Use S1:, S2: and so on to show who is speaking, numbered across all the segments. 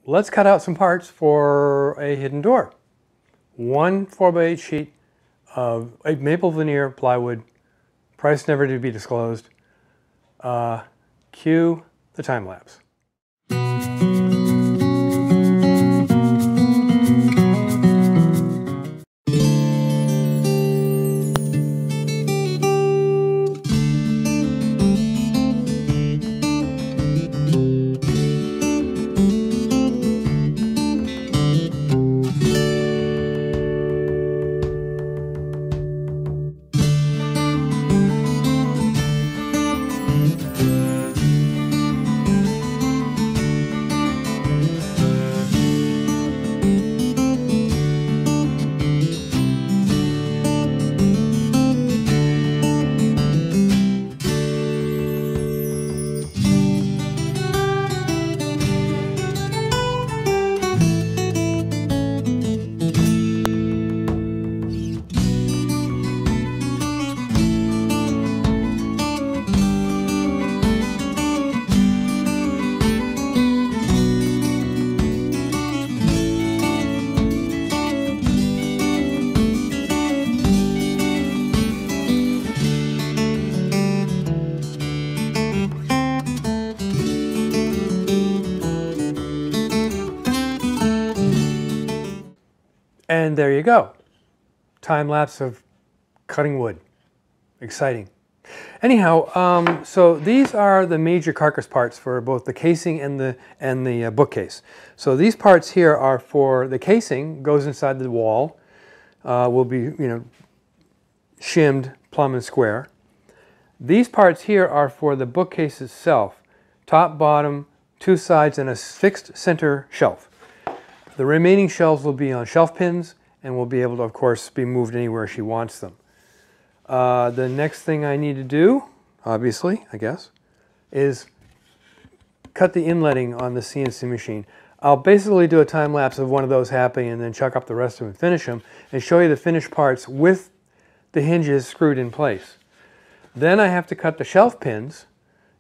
S1: let's cut out some parts for a hidden door. One 4x8 sheet of maple veneer plywood, price never to be disclosed. Cue the time lapse. And there you go. Time lapse of cutting wood. Exciting. Anyhow, so these are the major carcass parts for both the casing and the bookcase. So these parts here are for the casing, goes inside the wall, will be shimmed plumb and square. These parts here are for the bookcase itself, top, bottom, two sides, and a fixed center shelf. The remaining shelves will be on shelf pins and will be able to, of course, be moved anywhere she wants them. The next thing I need to do, obviously, I guess, is cut the inletting on the CNC machine. I'll basically do a time lapse of one of those happening and then chuck up the rest of them and finish them and show you the finished parts with the hinges screwed in place. Then I have to cut the shelf pins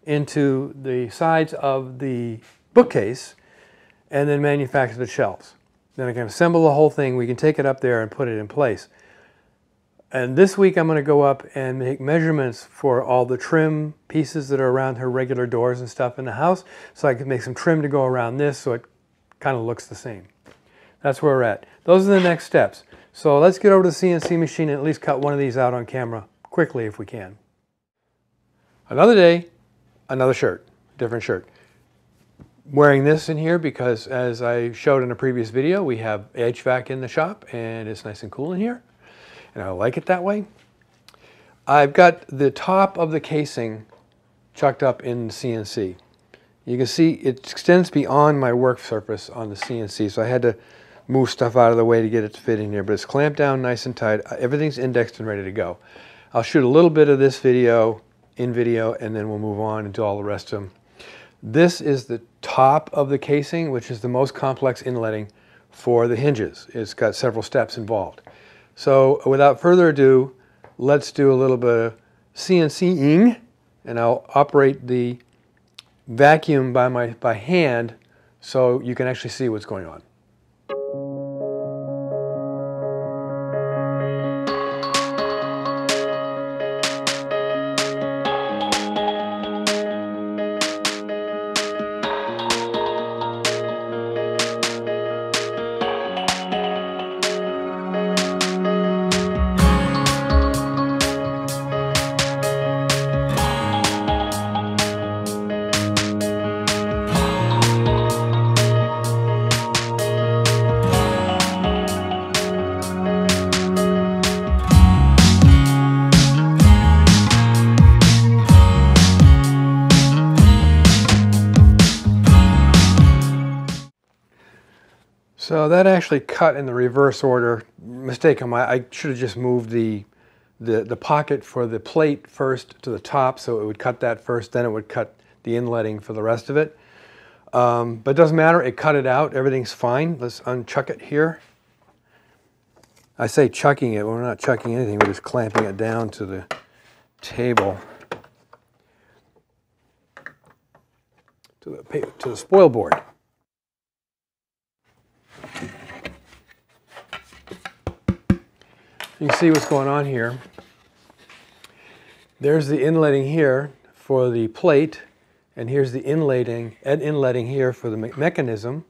S1: into the sides of the bookcase and then manufacture the shelves. Then I can assemble the whole thing. We can take it up there and put it in place. And this week I'm going to go up and make measurements for all the trim pieces that are around her regular doors and stuff in the house, so I can make some trim to go around this so it kind of looks the same. That's where we're at. Those are the next steps. So let's get over to the CNC machine and at least cut one of these out on camera quickly if we can. Another day, another shirt, different shirt. Wearing this in here because, as I showed in a previous video, we have HVAC in the shop and it's nice and cool in here, and I like it that way. I've got the top of the casing chucked up in CNC. You can see it extends beyond my work surface on the CNC, so I had to move stuff out of the way to get it to fit in here, but it's clamped down nice and tight. Everything's indexed and ready to go. I'll shoot a little bit of this video in video and then we'll move on and do all the rest of them. This is the top of the casing, which is the most complex inletting for the hinges. It's got several steps involved. So without further ado, let's do a little bit of CNCing, and I'll operate the vacuum by hand so you can actually see what's going on. So that actually cut in the reverse order. Mistake on I should have just moved the pocket for the plate first to the top, so it would cut that first, then it would cut the inletting for the rest of it. But it doesn't matter, it cut it out, everything's fine. Let's unchuck it here. I say chucking it, we're not chucking anything, we're just clamping it down to the table, to the spoil board. You can see what's going on here. There's the inletting here for the plate, and here's the inletting here for the mechanism.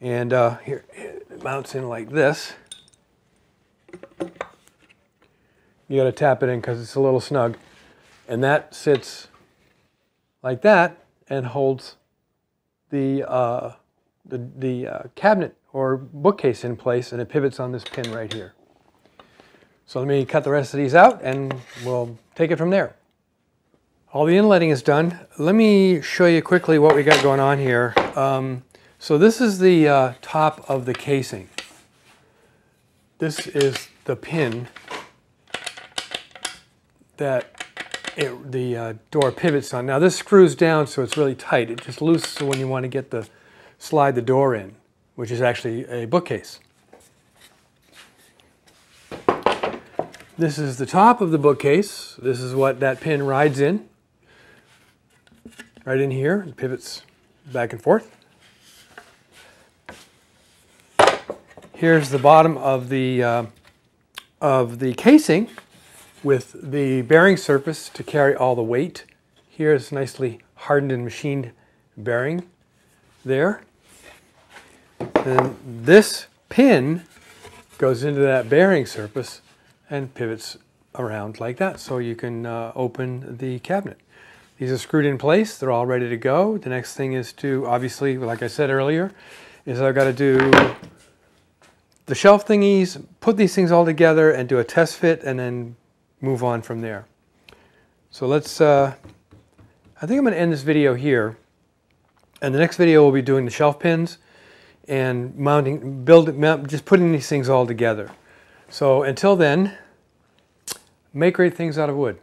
S1: And here it mounts in like this. You got to tap it in because it's a little snug, and that sits like that and holds the cabinet or bookcase in place, and it pivots on this pin right here. So let me cut the rest of these out and we'll take it from there. All the inletting is done. Let me show you quickly what we got going on here. So this is the top of the casing. This is the pin that the door pivots on. Now this screws down so it's really tight. It just looses when you want to slide the door in, which is actually a bookcase. This is the top of the bookcase. This is what that pin rides in. Right in here, it pivots back and forth. Here's the bottom of the casing with the bearing surface to carry all the weight. Here's nicely hardened and machined bearing there. And this pin goes into that bearing surface and pivots around like that, so you can open the cabinet. These are screwed in place. They're all ready to go. The next thing is to, obviously, like I said earlier, is I've got to do the shelf thingies, put these things all together and do a test fit, and then move on from there. So let's, I think I'm going to end this video here. And the next video we'll be doing the shelf pins and just putting these things all together. So until then, make great things out of wood.